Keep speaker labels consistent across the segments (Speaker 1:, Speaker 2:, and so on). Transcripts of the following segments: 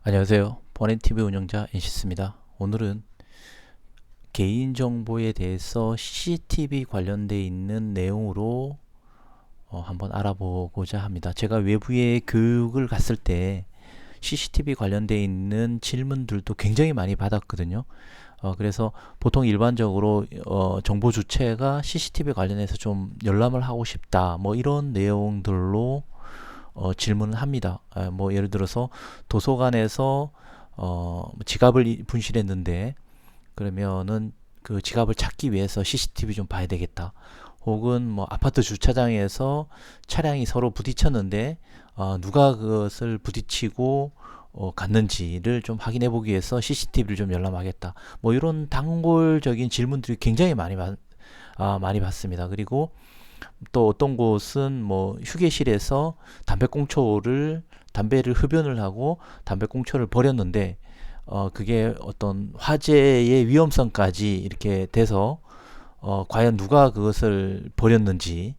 Speaker 1: 안녕하세요. 버넨TV 운영자 NC스입니다. 오늘은 개인정보에 대해서 CCTV 관련돼 있는 내용으로 한번 알아보고자 합니다. 제가 외부에 교육을 갔을 때 CCTV 관련돼 있는 질문들도 굉장히 많이 받았거든요. 그래서 보통 일반적으로 정보 주체가 CCTV 관련해서 좀 열람을 하고 싶다, 뭐 이런 내용들로 질문을 합니다. 뭐 예를 들어서 도서관에서 지갑을 분실했는데 그러면은 그 지갑을 찾기 위해서 CCTV 좀 봐야 되겠다. 혹은 뭐 아파트 주차장에서 차량이 서로 부딪혔는데 누가 그것을 부딪히고 갔는지를 좀 확인해 보기 위해서 CCTV를 좀 열람하겠다. 뭐 이런 단골적인 질문들이 굉장히 많이 받습니다. 그리고 또 어떤 곳은 뭐 휴게실에서 담배를 흡연을 하고 담배꽁초를 버렸는데 그게 어떤 화재의 위험성까지 이렇게 돼서 과연 누가 그것을 버렸는지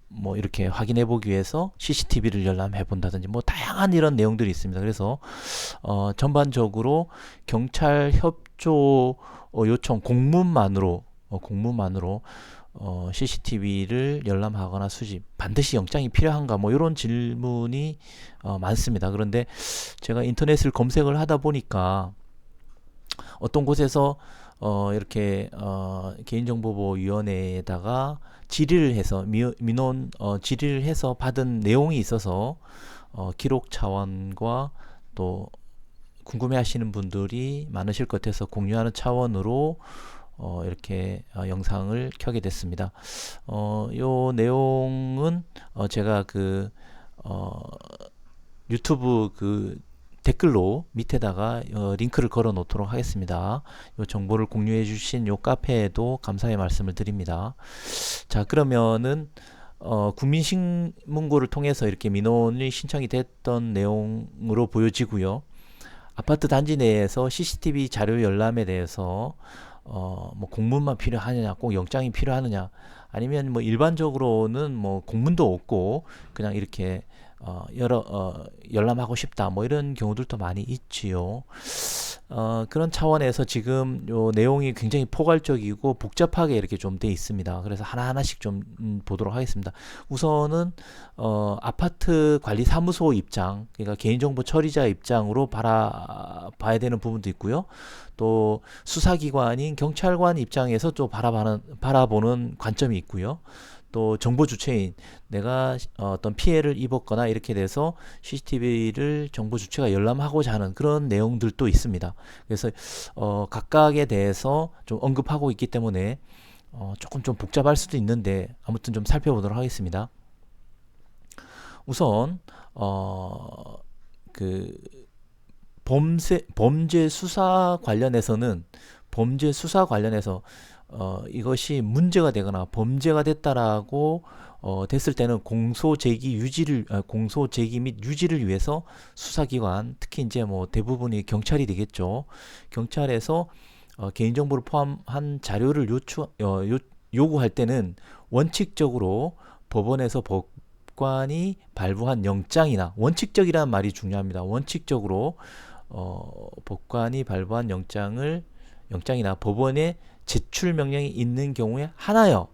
Speaker 1: 뭐 이렇게 확인해 보기 위해서 CCTV를 열람해 본다든지 뭐 다양한 이런 내용들이 있습니다. 그래서 전반적으로 경찰 협조 요청 공문만으로 CCTV를 열람하거나 수집, 반드시 영장이 필요한가, 뭐 이런 질문이 많습니다. 그런데 제가 인터넷을 검색을 하다 보니까 어떤 곳에서 이렇게 개인정보보호위원회에다가 민원 질의를 해서 받은 내용이 있어서 기록 차원과 또 궁금해하시는 분들이 많으실 것 같아서 공유하는 차원으로 이렇게 영상을 켜게 됐습니다. 요 내용은 제가 어, 유튜브 댓글로 밑에다가 링크를 걸어 놓도록 하겠습니다. 요 정보를 공유해 주신 요 카페에도 감사의 말씀을 드립니다. 자, 그러면은 국민신문고를 통해서 이렇게 민원이 신청이 됐던 내용으로 보여지고요. 아파트 단지 내에서 CCTV 자료 열람에 대해서 뭐 공문만 필요하느냐, 꼭 영장이 필요하느냐, 아니면 뭐 일반적으로는 뭐 공문도 없고 그냥 이렇게 열람하고 싶다, 뭐 이런 경우들도 많이 있지요. 그런 차원에서 지금 요 내용이 굉장히 포괄적이고 복잡하게 이렇게 좀 돼 있습니다. 그래서 하나하나씩 좀 보도록 하겠습니다. 우선은 아파트 관리 사무소 입장, 그러니까 개인정보 처리자 입장으로 봐야 되는 부분도 있고요. 또 수사기관인 경찰관 입장에서 또 바라보는 관점이 있고요. 또 정보 주체인 내가 어떤 피해를 입었거나 이렇게 돼서 CCTV를 정보 주체가 열람하고자 하는 그런 내용들도 있습니다. 그래서 각각에 대해서 좀 언급하고 있기 때문에 조금 좀 복잡할 수도 있는데 아무튼 좀 살펴보도록 하겠습니다. 우선 그 범죄 수사 관련해서 이것이 문제가 되거나 범죄가 됐다라고 됐을 때는 공소 제기 및 유지를 위해서 수사기관, 특히 이제 뭐 대부분이 경찰이 되겠죠. 경찰에서 개인정보를 포함한 자료를 요구할 때는 원칙적으로 법원에서 법관이 발부한 영장이나, 원칙적이라는 말이 중요합니다. 원칙적으로 법관이 발부한 영장이나 법원의 제출 명령이 있는 경우에 하나여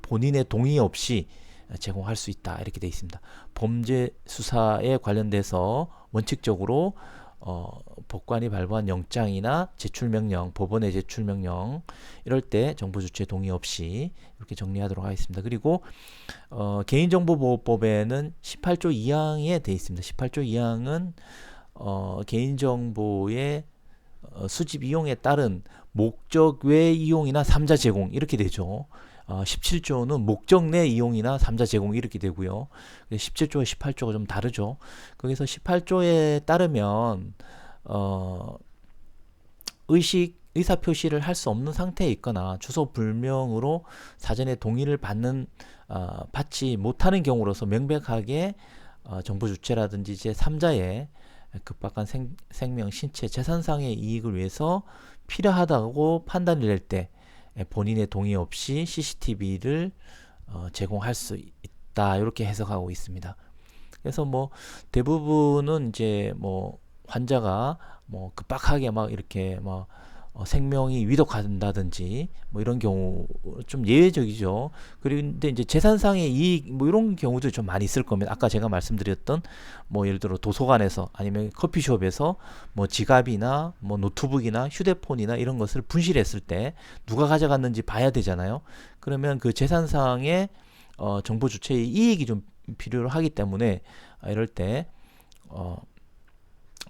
Speaker 1: 본인의 동의 없이 제공할 수 있다, 이렇게 되어 있습니다. 범죄 수사에 관련돼서 원칙적으로 법관이 발부한 영장이나 법원의 제출 명령, 이럴 때 정보 주체 동의 없이, 이렇게 정리하도록 하겠습니다. 그리고 개인정보보호법에는 18조 2항에 되어 있습니다. 18조 2항은 개인정보의 수집 이용에 따른 목적 외 이용이나 삼자 제공, 이렇게 되죠. 17조는 목적 내 이용이나 삼자 제공, 이렇게 되고요. 17조와 18조가 좀 다르죠. 거기서 18조에 따르면 의사 표시를 할 수 없는 상태에 있거나 주소 불명으로 사전에 동의를 받지 못하는 경우로서 명백하게 정보 주체라든지 제3자의 급박한 생명, 신체, 재산상의 이익을 위해서 필요하다고 판단이 될 때 본인의 동의 없이 CCTV를 제공할 수 있다, 이렇게 해석하고 있습니다. 그래서 뭐 대부분은 이제 뭐 환자가 뭐 급박하게 막 이렇게 막 생명이 위독한다든지 뭐 이런 경우 좀 예외적이죠. 그런데 이제 재산상의 이익 뭐 이런 경우도 좀 많이 있을 겁니다. 아까 제가 말씀드렸던 뭐 예를 들어 도서관에서 아니면 커피숍에서 뭐 지갑이나 뭐 노트북이나 휴대폰이나 이런 것을 분실했을 때 누가 가져갔는지 봐야 되잖아요. 그러면 그 재산상의 정보 주체의 이익이 좀 필요로 하기 때문에 이럴 때 어,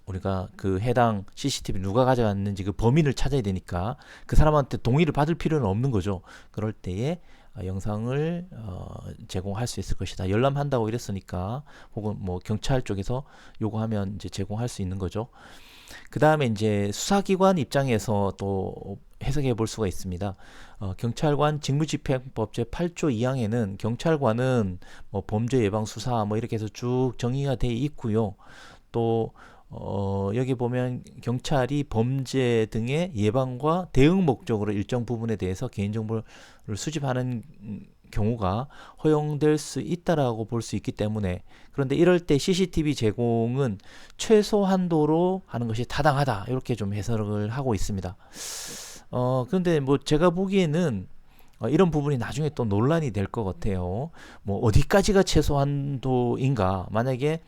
Speaker 1: 우리가 그 해당 CCTV 누가 가져갔는지 그 범인을 찾아야 되니까 그 사람한테 동의를 받을 필요는 없는 거죠. 그럴 때에 영상을 제공할 수 있을 것이다. 열람한다고 이랬으니까 혹은 뭐 경찰 쪽에서 요구하면 이제 제공할 수 있는 거죠. 그 다음에 이제 수사기관 입장에서 또 해석해 볼 수가 있습니다. 경찰관 직무집행법 제8조 2항에는 경찰관은 뭐 범죄 예방 수사 뭐 이렇게 해서 쭉 정의가 돼 있고요. 또 여기 보면 경찰이 범죄 등의 예방과 대응 목적으로 일정 부분에 대해서 개인정보를 수집하는 경우가 허용될 수 있다라고 볼 수 있기 때문에 그런데 이럴 때 CCTV 제공은 최소한도로 하는 것이 타당하다 이렇게 좀 해석을 하고 있습니다. 그런데 뭐 제가 보기에는 이런 부분이 나중에 또 논란이 될 것 같아요. 뭐 어디까지가 최소한도인가? 만약에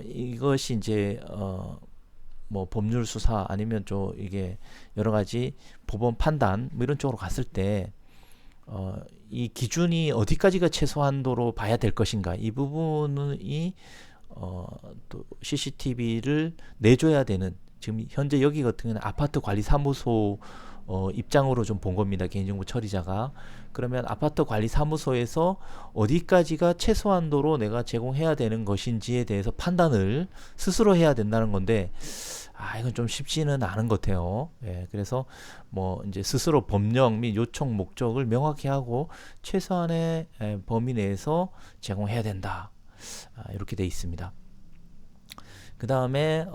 Speaker 1: 이것이 이제 뭐 법률 수사 아니면 좀 이게 여러 가지 법원 판단 뭐 이런 쪽으로 갔을 때 이 기준이 어디까지가 최소한도로 봐야 될 것인가 이 부분이 또 CCTV를 내줘야 되는 지금 현재 여기 같은 경우는 아파트 관리 사무소 입장으로 좀 본 겁니다. 개인정보 처리자가. 그러면 아파트 관리 사무소에서 어디까지가 최소한도로 내가 제공해야 되는 것인지에 대해서 판단을 스스로 해야 된다는 건데 이건 좀 쉽지는 않은 것 같아요. 예, 그래서 뭐 이제 스스로 법령 및 요청 목적을 명확히 하고 최소한의 범위 내에서 제공해야 된다. 이렇게 돼 있습니다. 그 다음에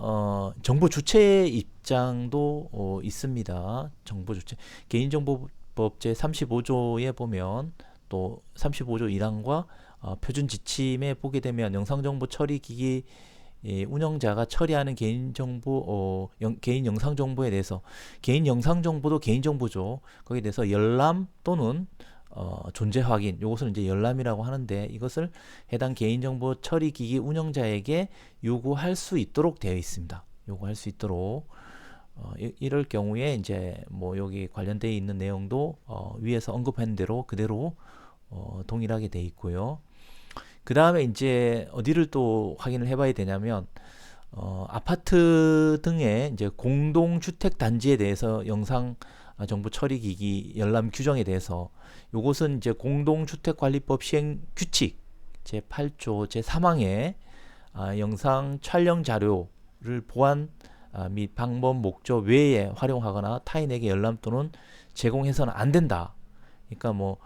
Speaker 1: 정보 주체의 입장도 있습니다. 정보 주체 개인정보법 제 35조에 보면 또 35조 1항과 표준 지침에 보게 되면 영상정보 처리기기 운영자가 처리하는 개인 영상 정보에 대해서 개인 영상 정보도 개인 정보죠. 거기에 대해서 열람 또는 존재 확인 이것을 이제 열람이라고 하는데 이것을 해당 개인정보 처리기기 운영자에게 요구할 수 있도록 되어 있습니다. 요구할 수 있도록 이럴 경우에 이제 뭐 여기 관련되어 있는 내용도 위에서 언급한 대로 그대로 동일하게 되어 있고요. 그 다음에 이제 어디를 또 확인을 해봐야 되냐면 아파트 등의 이제 공동주택 단지에 대해서 영상 정보 처리기기 열람 규정에 대해서 요것은 이제 공동주택관리법 시행 규칙 제8조 제3항에 영상 촬영 자료를 보안 및 방법 목적 외에 활용하거나 타인에게 열람 또는 제공해서는 안 된다. 그러니까 뭐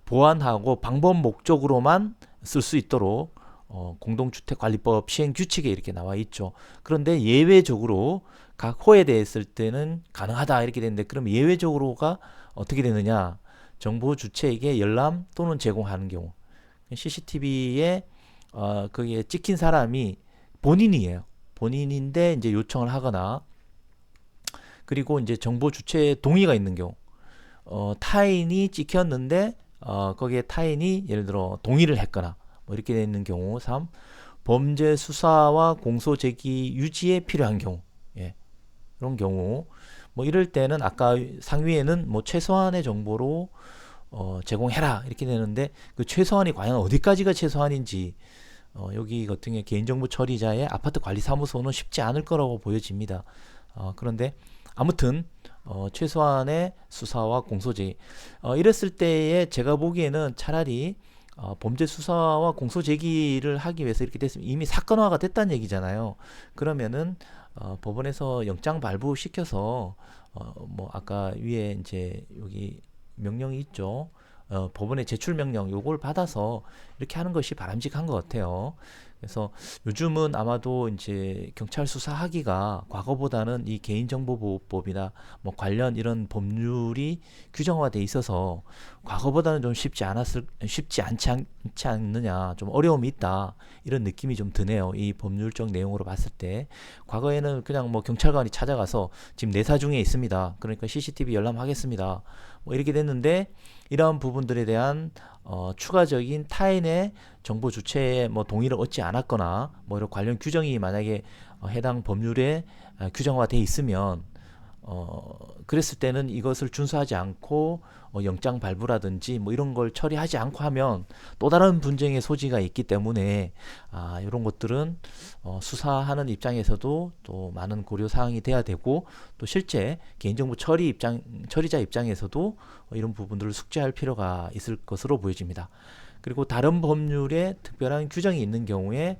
Speaker 1: 보완하고 방법 목적으로만 쓸 수 있도록 공동주택관리법 시행 규칙에 이렇게 나와 있죠. 그런데 예외적으로 각 호에 대했을 때는 가능하다 이렇게 되는데 그럼 예외적으로가 어떻게 되느냐? 정보 주체에게 열람 또는 제공하는 경우 CCTV에 거기에 찍힌 사람이 본인이에요. 본인인데 이제 요청을 하거나 그리고 이제 정보 주체의 동의가 있는 경우 타인이 찍혔는데 거기에 타인이 예를 들어 동의를 했거나 뭐 이렇게 되는 경우 3. 범죄 수사와 공소 제기 유지에 필요한 경우 예. 이런 경우 뭐 이럴 때는 아까 상위에는 뭐 최소한의 정보로 제공해라 이렇게 되는데 그 최소한이 과연 어디까지가 최소한인지 여기 같은 경우 개인정보 처리자의 아파트 관리 사무소는 쉽지 않을 거라고 보여집니다. 그런데 아무튼 최소한의 수사와 공소제기 이랬을 때에 제가 보기에는 차라리 범죄 수사와 공소제기를 하기 위해서 이렇게 됐으면 이미 사건화가 됐다는 얘기잖아요. 그러면은 법원에서 영장 발부 시켜서 뭐 아까 위에 이제 여기 명령이 있죠. 법원의 제출 명령 요걸 받아서 이렇게 하는 것이 바람직한 것 같아요. 그래서 요즘은 아마도 이제 경찰 수사하기가 과거보다는 이 개인정보보호법이나 뭐 관련 이런 법률이 규정화돼 있어서 과거보다는 좀 쉽지 않지 않느냐, 좀 어려움이 있다, 이런 느낌이 좀 드네요. 이 법률적 내용으로 봤을 때 과거에는 그냥 뭐 경찰관이 찾아가서 지금 내사 중에 있습니다, 그러니까 CCTV 열람하겠습니다, 뭐 이렇게 됐는데, 이러한 부분들에 대한 추가적인 타인의 정보 주체의 뭐 동의를 얻지 않았거나 뭐 이런 관련 규정이 만약에 해당 법률에 규정화돼 있으면, 그랬을 때는 이것을 준수하지 않고 영장 발부라든지 뭐 이런 걸 처리하지 않고 하면 또 다른 분쟁의 소지가 있기 때문에, 이런 것들은 수사하는 입장에서도 또 많은 고려 사항이 돼야 되고, 또 실제 개인정보 처리자 입장에서도 이런 부분들을 숙지할 필요가 있을 것으로 보여집니다. 그리고 다른 법률에 특별한 규정이 있는 경우에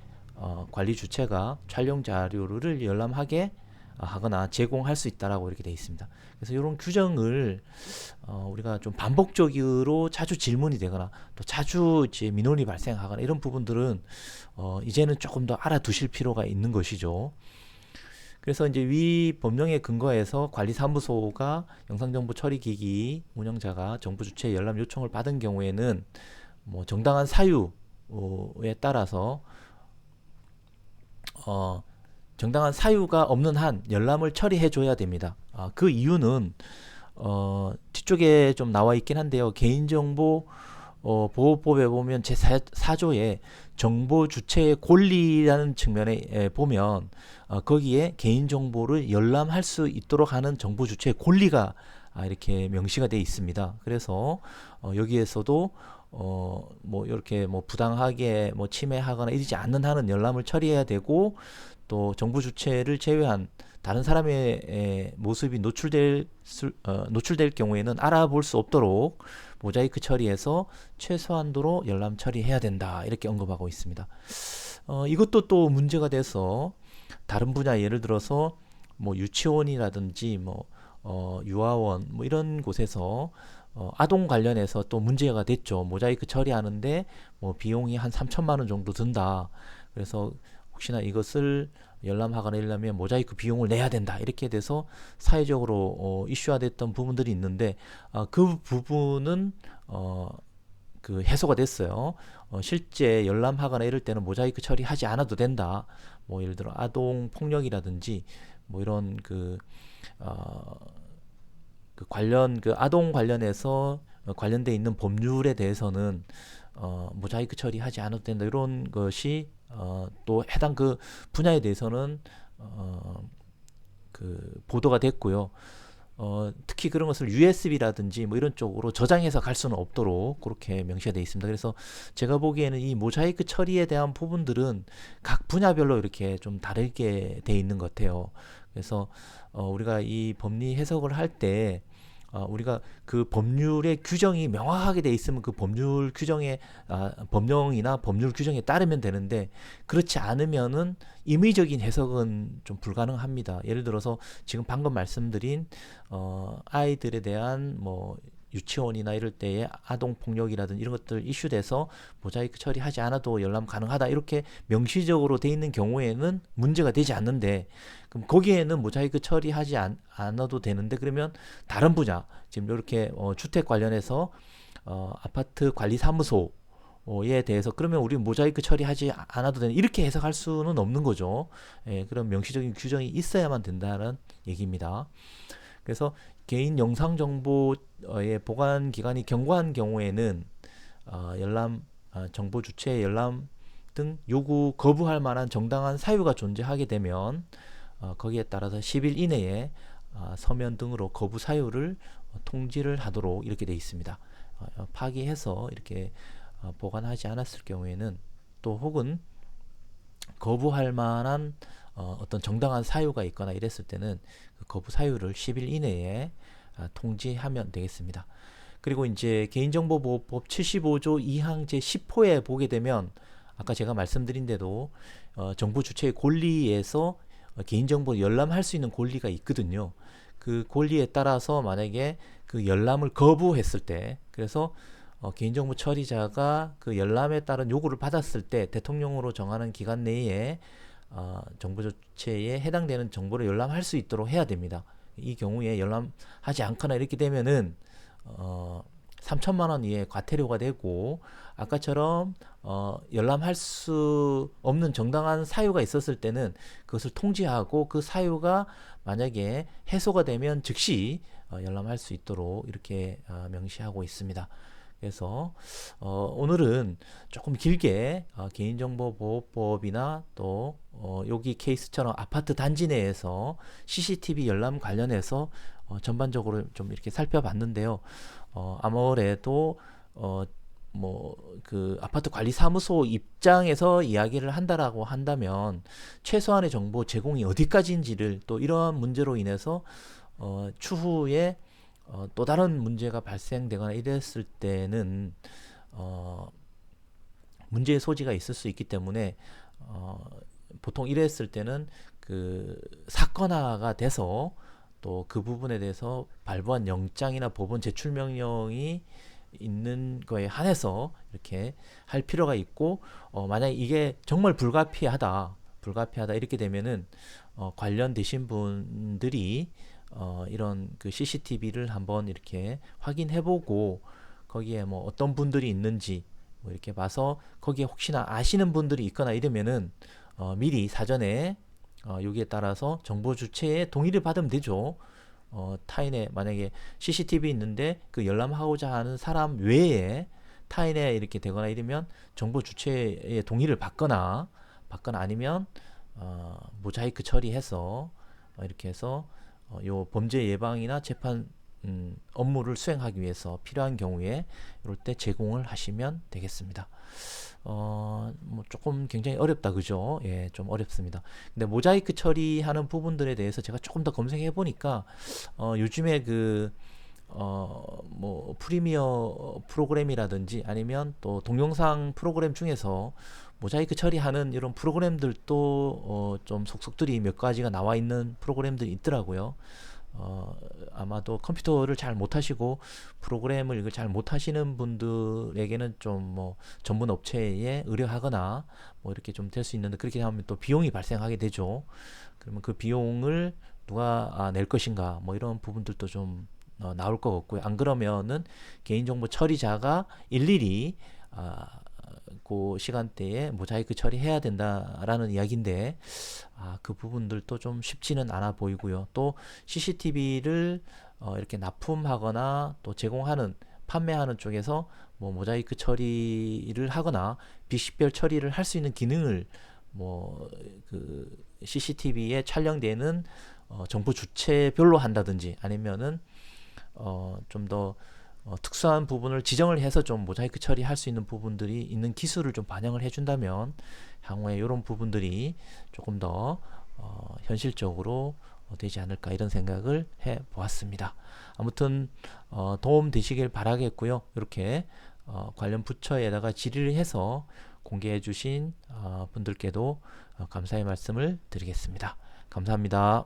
Speaker 1: 관리 주체가 촬영 자료를 열람하게 하거나 제공할 수 있다라고 이렇게 되어 있습니다. 그래서 이런 규정을 우리가 좀 반복적으로 자주 질문이 되거나 또 자주 이제 민원이 발생하거나 이런 부분들은 이제는 조금 더 알아두실 필요가 있는 것이죠. 그래서 이제 위 법령에 근거해서 관리사무소가 영상정보 처리기기 운영자가 정부 주체 열람 요청을 받은 경우에는 뭐 정당한 사유에 따라서 정당한 사유가 없는 한 열람을 처리해 줘야 됩니다. 그 이유는 뒤쪽에 좀 나와 있긴 한데요. 개인정보 보호법에 보면 제4조에 정보 주체의 권리라는 측면에 보면 거기에 개인정보를 열람할 수 있도록 하는 정보 주체의 권리가 이렇게 명시가 되어 있습니다. 그래서 여기에서도 뭐 이렇게 뭐 부당하게 뭐 침해하거나 이러지 않는 한은 열람을 처리해야 되고, 또 정부 주체를 제외한 다른 사람의 모습이 노출될 경우에는 알아볼 수 없도록 모자이크 처리해서 최소한도로 열람 처리해야 된다, 이렇게 언급하고 있습니다. 이것도 또 문제가 돼서 다른 분야, 예를 들어서 뭐 유치원이라든지 뭐 유아원 뭐 이런 곳에서 아동 관련해서 또 문제가 됐죠. 모자이크 처리하는데 뭐 비용이 한 3천만 원 정도 든다. 그래서 혹시나 이것을 열람하거나 이러려면 모자이크 비용을 내야 된다, 이렇게 돼서 사회적으로 이슈화됐던 부분들이 있는데, 그 부분은 그 해소가 됐어요. 실제 열람하거나 이럴 때는 모자이크 처리하지 않아도 된다. 뭐 예를 들어 아동 폭력이라든지 뭐 이런 그 관련 그 아동 관련해서 관련돼 있는 법률에 대해서는 모자이크 처리하지 않아도 된다, 이런 것이 또 해당 그 분야에 대해서는 그 보도가 됐고요. 특히 그런 것을 USB라든지 뭐 이런 쪽으로 저장해서 갈 수는 없도록 그렇게 명시가 되어 있습니다. 그래서 제가 보기에는 이 모자이크 처리에 대한 부분들은 각 분야별로 이렇게 좀 다르게 되어 있는 것 같아요. 그래서 우리가 이 법리 해석을 할 때 우리가 그 법률의 규정이 명확하게 돼 있으면 그 법률 규정에 법령이나 법률 규정에 따르면 되는데, 그렇지 않으면은 임의적인 해석은 좀 불가능합니다. 예를 들어서 지금 방금 말씀드린 아이들에 대한 뭐 유치원이나 이럴 때의 아동 폭력이라든지 이런 것들 이슈돼서 모자이크 처리하지 않아도 열람 가능하다, 이렇게 명시적으로 돼 있는 경우에는 문제가 되지 않는데, 그럼 거기에는 모자이크 처리하지 않아도 되는데, 그러면 다른 분야, 지금 이렇게 주택 관련해서 아파트 관리 사무소에 대해서 그러면 우리 모자이크 처리하지 않아도 되는, 이렇게 해석할 수는 없는 거죠. 그런 명시적인 규정이 있어야만 된다는 얘기입니다. 그래서 개인 영상 정보의 보관 기관이 경고한 경우에는 열람 정보 주체의 열람 등 요구 거부할 만한 정당한 사유가 존재하게 되면 거기에 따라서 10일 이내에 서면 등으로 거부 사유를 통지를 하도록 이렇게 되어 있습니다. 파기해서 이렇게 보관하지 않았을 경우에는, 또 혹은 거부할 만한 어떤 정당한 사유가 있거나 이랬을 때는 그 거부 사유를 10일 이내에 통지하면 되겠습니다. 그리고 이제 개인정보보호법 75조 2항 제10호에 보게 되면, 아까 제가 말씀드린 대로 정부 주체의 권리에서 개인정보 열람할 수 있는 권리가 있거든요. 그 권리에 따라서 만약에 그 열람을 거부했을 때, 그래서 개인정보 처리자가 그 열람에 따른 요구를 받았을 때 대통령으로 정하는 기간 내에 정보 주체에 해당되는 정보를 열람할 수 있도록 해야 됩니다. 이 경우에 열람하지 않거나 이렇게 되면은 3천만 원 이하의 과태료가 되고, 아까처럼 열람할 수 없는 정당한 사유가 있었을 때는 그것을 통지하고 그 사유가 만약에 해소가 되면 즉시 열람할 수 있도록 이렇게 명시하고 있습니다. 그래서 오늘은 조금 길게 개인정보보호법이나 또 여기 케이스처럼 아파트 단지 내에서 CCTV 열람 관련해서 전반적으로 좀 이렇게 살펴봤는데요. 아무래도 뭐 그 아파트 관리 사무소 입장에서 이야기를 한다라고 한다면 최소한의 정보 제공이 어디까지인지를, 또 이러한 문제로 인해서 추후에 또 다른 문제가 발생되거나 이랬을 때는 문제의 소지가 있을 수 있기 때문에 보통 이랬을 때는 그 사건화가 돼서 또 그 부분에 대해서 발부한 영장이나 법원 제출 명령이 있는 거에 한해서 이렇게 할 필요가 있고, 만약에 이게 정말 불가피하다 이렇게 되면은 관련되신 분들이 이런 그 CCTV를 한번 이렇게 확인해보고 거기에 뭐 어떤 분들이 있는지 뭐 이렇게 봐서, 거기에 혹시나 아시는 분들이 있거나 이러면은 미리 사전에 여기에 따라서 정보 주체의 동의를 받으면 되죠. 타인의 만약에 CCTV 있는데 그 열람하고자 하는 사람 외에 타인에 이렇게 되거나 이러면 정보 주체의 동의를 받거나 아니면 모자이크 처리해서 이렇게 해서 요 범죄 예방이나 재판 업무를 수행하기 위해서 필요한 경우에 이럴 때 제공을 하시면 되겠습니다. 뭐 조금 굉장히 어렵다, 그죠? 예, 좀 어렵습니다. 근데 모자이크 처리하는 부분들에 대해서 제가 조금 더 검색해 보니까 요즘에 뭐 프리미어 프로그램이라든지 아니면 또 동영상 프로그램 중에서 모자이크 처리하는 이런 프로그램들도 좀 속속들이 몇 가지가 나와 있는 프로그램들이 있더라고요. 아마도 컴퓨터를 잘 못하시고 프로그램을 이걸 잘 못하시는 분들에게는 좀 뭐 전문 업체에 의뢰하거나 뭐 이렇게 좀 될 수 있는데, 그렇게 하면 또 비용이 발생하게 되죠. 그러면 그 비용을 누가 낼 것인가, 뭐 이런 부분들도 좀 나올 것 같고요. 안 그러면은 개인정보 처리자가 일일이 그 시간대에 모자이크 처리해야 된다라는 이야기인데, 그 부분들도 좀 쉽지는 않아 보이고요. 또 CCTV를 이렇게 납품하거나 또 제공하는 판매하는 쪽에서 뭐 모자이크 처리를 하거나 비식별 처리를 할 수 있는 기능을 뭐 그 CCTV에 촬영되는 정보 주체별로 한다든지, 아니면은 좀 더 특수한 부분을 지정을 해서 좀 모자이크 처리할 수 있는 부분들이 있는 기술을 좀 반영을 해준다면 향후에 이런 부분들이 조금 더 현실적으로 되지 않을까, 이런 생각을 해 보았습니다. 아무튼 도움 되시길 바라겠고요. 이렇게 관련 부처에다가 질의를 해서 공개해 주신 분들께도 감사의 말씀을 드리겠습니다. 감사합니다.